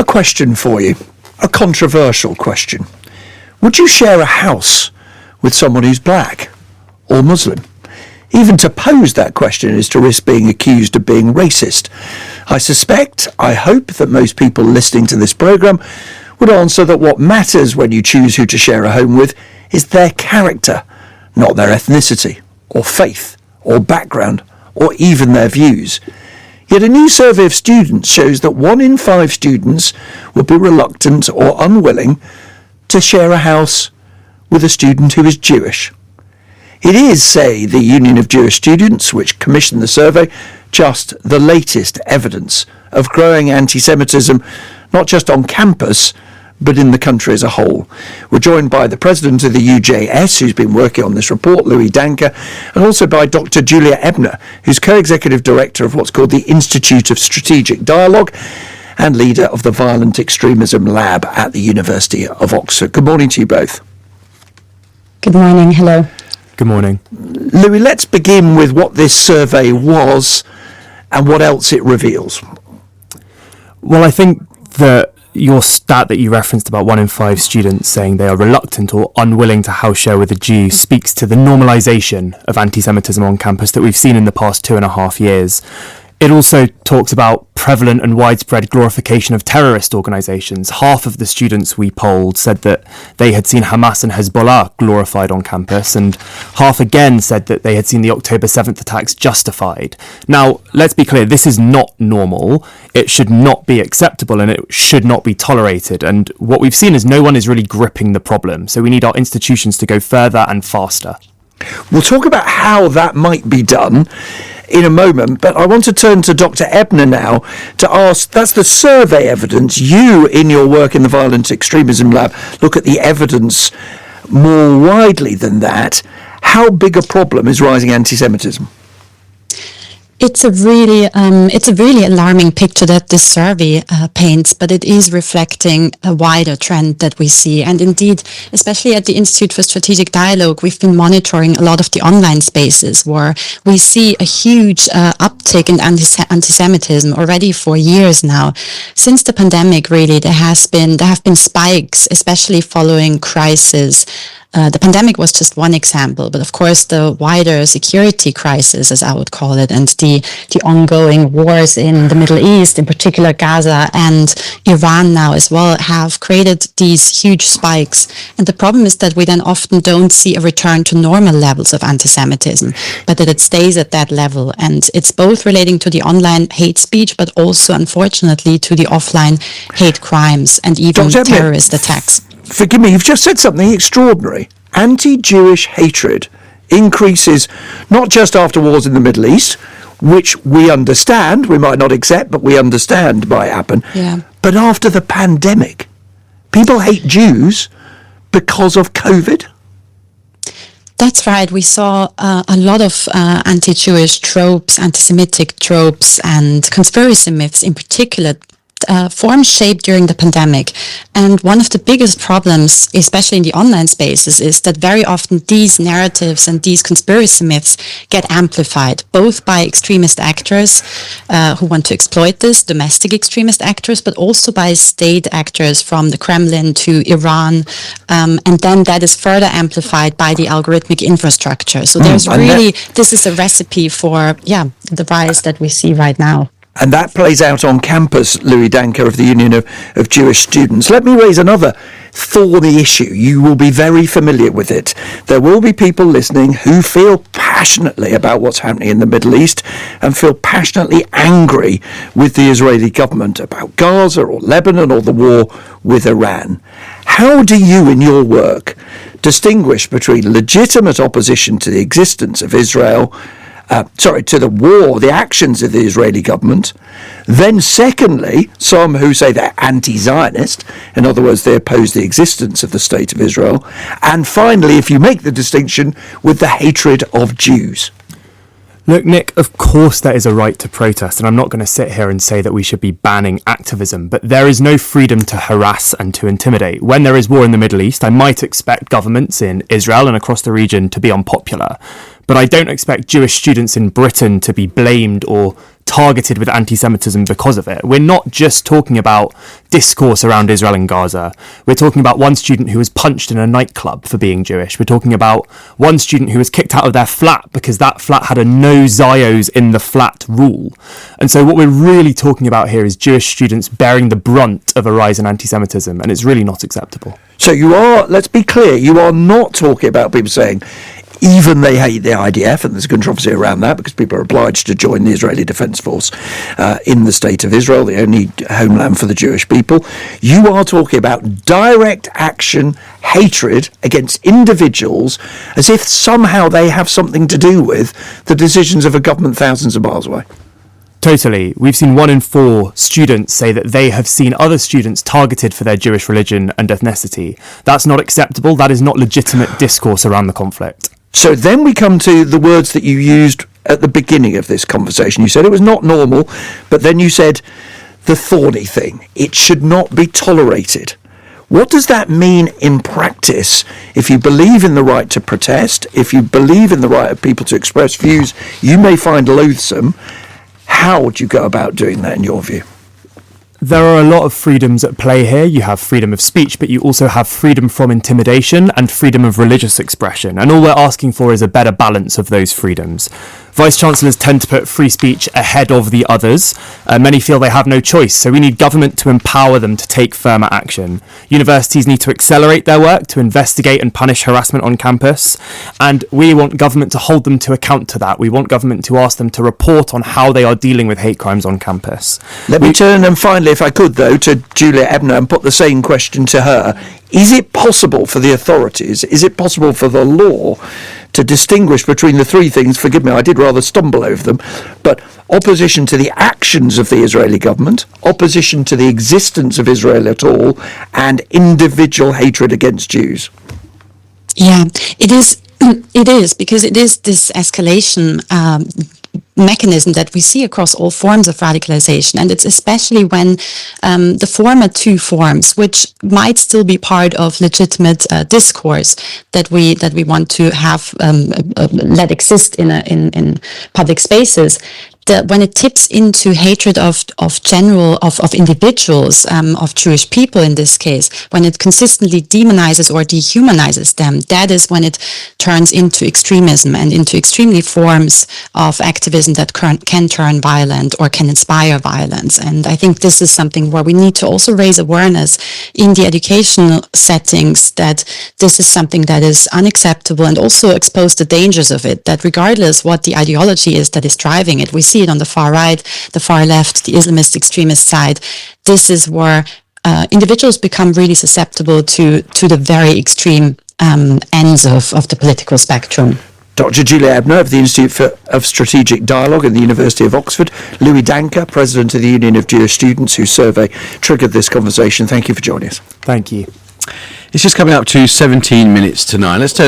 question for you, a controversial question. Would you share a house with someone who's black or Muslim? Even to pose that question is to risk being accused of being racist. I hope that most people listening to this programme would answer that what matters when you choose who to share a home with is their character, not their ethnicity, or faith, or background, or even their views. Yet a new survey of students shows that 1 in 5 students would be reluctant or unwilling to share a house with a student who is Jewish. It is, say, the Union of Jewish Students, which commissioned the survey, just the latest evidence of growing anti-Semitism, not just on campus, but in the country as a whole. We're joined by the president of the UJS, who's been working on this report, Louis Danker, and also by Dr. Julia Ebner, who's co-executive director of what's called the Institute of Strategic Dialogue and leader of the Violent Extremism Lab at the University of Oxford. Good morning to you both. Good morning. Hello. Good morning. Louis, let's begin with what this survey was and what else it reveals. Well, I think that your stat that you referenced about 1 in 5 students saying they are reluctant or unwilling to house share with a Jew speaks to the normalisation of anti-Semitism on campus that we've seen in the past 2.5 years. It also talks about prevalent and widespread glorification of terrorist organisations. Half of the students we polled said that they had seen Hamas and Hezbollah glorified on campus, and half again said that they had seen the October 7th attacks justified. Now, let's be clear, this is not normal. It should not be acceptable and it should not be tolerated. And what we've seen is no one is really gripping the problem. So we need our institutions to go further and faster. We'll talk about how that might be done in a moment, but I want to turn to Dr. Ebner now to ask, that's the survey evidence. You, in your work in the Violent Extremism Lab, look at the evidence more widely than that. How big a problem is rising anti-Semitism? It's a really alarming picture that this survey paints, but it is reflecting a wider trend that we see. And indeed, especially at the Institute for Strategic Dialogue, we've been monitoring a lot of the online spaces where we see a huge uptick in anti-Semitism already for years now. Since the pandemic, really, there have been spikes, especially following crisis. The pandemic was just one example, but of course the wider security crisis, as I would call it, and the ongoing wars in the Middle East, in particular Gaza and Iran now as well, have created these huge spikes. And the problem is that we then often don't see a return to normal levels of anti-Semitism, but that it stays at that level. And it's both relating to the online hate speech, but also, unfortunately, to the offline hate crimes and even terrorist attacks. Forgive me, you've just said something extraordinary. Anti-Jewish hatred increases not just after wars in the Middle East, which we understand, we might not accept, but we understand might happen, but after the pandemic. People hate Jews because of COVID? That's right. We saw a lot of anti-Jewish tropes, anti-Semitic tropes, and conspiracy myths in particular form shape during the pandemic. And one of the biggest problems, especially in the online spaces, is that very often these narratives and these conspiracy myths get amplified, both by extremist actors who want to exploit this, domestic extremist actors, but also by state actors from the Kremlin to Iran. And then that is further amplified by the algorithmic infrastructure. So there's really, this is a recipe for, the rise that we see right now. And that plays out on campus, Louis Danker of the Union of Jewish Students. Let me raise another thorny issue. You will be very familiar with it. There will be people listening who feel passionately about what's happening in the Middle East and feel passionately angry with the Israeli government about Gaza or Lebanon or the war with Iran. How do you, in your work, distinguish between legitimate opposition to the existence of Israel to the war, the actions of the Israeli government. Then secondly, some who say they're anti-Zionist, in other words, they oppose the existence of the State of Israel. And finally, if you make the distinction, with the hatred of Jews. Look, Nick, of course there is a right to protest, and I'm not going to sit here and say that we should be banning activism, but there is no freedom to harass and to intimidate. When there is war in the Middle East, I might expect governments in Israel and across the region to be unpopular, but I don't expect Jewish students in Britain to be blamed or targeted with anti-Semitism because of it. We're not just talking about discourse around Israel and Gaza. We're talking about one student who was punched in a nightclub for being Jewish. We're talking about one student who was kicked out of their flat because that flat had a no Zios in the flat rule. And so what we're really talking about here is Jewish students bearing the brunt of a rise in anti-Semitism, and it's really not acceptable. So you are, let's be clear, you are not talking about people saying even they hate the IDF, and there's a controversy around that because people are obliged to join the Israeli Defence Force in the State of Israel, the only homeland for the Jewish people. You are talking about direct action, hatred against individuals as if somehow they have something to do with the decisions of a government thousands of miles away. Totally. We've seen 1 in 4 students say that they have seen other students targeted for their Jewish religion and ethnicity. That's not acceptable. That is not legitimate discourse around the conflict. So then we come to the words that you used at the beginning of this conversation. You said it was not normal, but then you said the thorny thing. It should not be tolerated. What does that mean in practice? If you believe in the right to protest, if you believe in the right of people to express views you may find loathsome, how would you go about doing that in your view? There are a lot of freedoms at play here. You have freedom of speech, but you also have freedom from intimidation and freedom of religious expression. And all we're asking for is a better balance of those freedoms. Vice-chancellors tend to put free speech ahead of the others. Many feel they have no choice, so we need government to empower them to take firmer action. Universities need to accelerate their work to investigate and punish harassment on campus, and we want government to hold them to account to that. We want government to ask them to report on how they are dealing with hate crimes on campus. Let me turn, and finally, if I could, though, to Julia Ebner and put the same question to her. Is it possible for the authorities, is it possible for the law to distinguish between the three things? Forgive me, I did rather stumble over them, but opposition to the actions of the Israeli government, opposition to the existence of Israel at all, and individual hatred against Jews? Yeah, it is. It is, because it is this escalation mechanism that we see across all forms of radicalization, and it's especially when the former two forms, which might still be part of legitimate discourse that we want to have let exist in public spaces, that when it tips into hatred of individuals, of Jewish people in this case, when it consistently demonizes or dehumanizes them, that is when it turns into extremism and into extremely forms of activism that can turn violent or can inspire violence. And I think this is something where we need to also raise awareness in the educational settings that this is something that is unacceptable, and also expose the dangers of it, that regardless what the ideology is that is driving it, we see it on the far right, the far left, the Islamist extremist side. This is where individuals become really susceptible to the very extreme ends of the political spectrum. Dr. Julia Ebner of the Institute of Strategic Dialogue at the University of Oxford, Louis Danker, President of the Union of Jewish Students, whose survey triggered this conversation. Thank you for joining us. Thank you. It's just coming up to 17 minutes to 9. Let's turn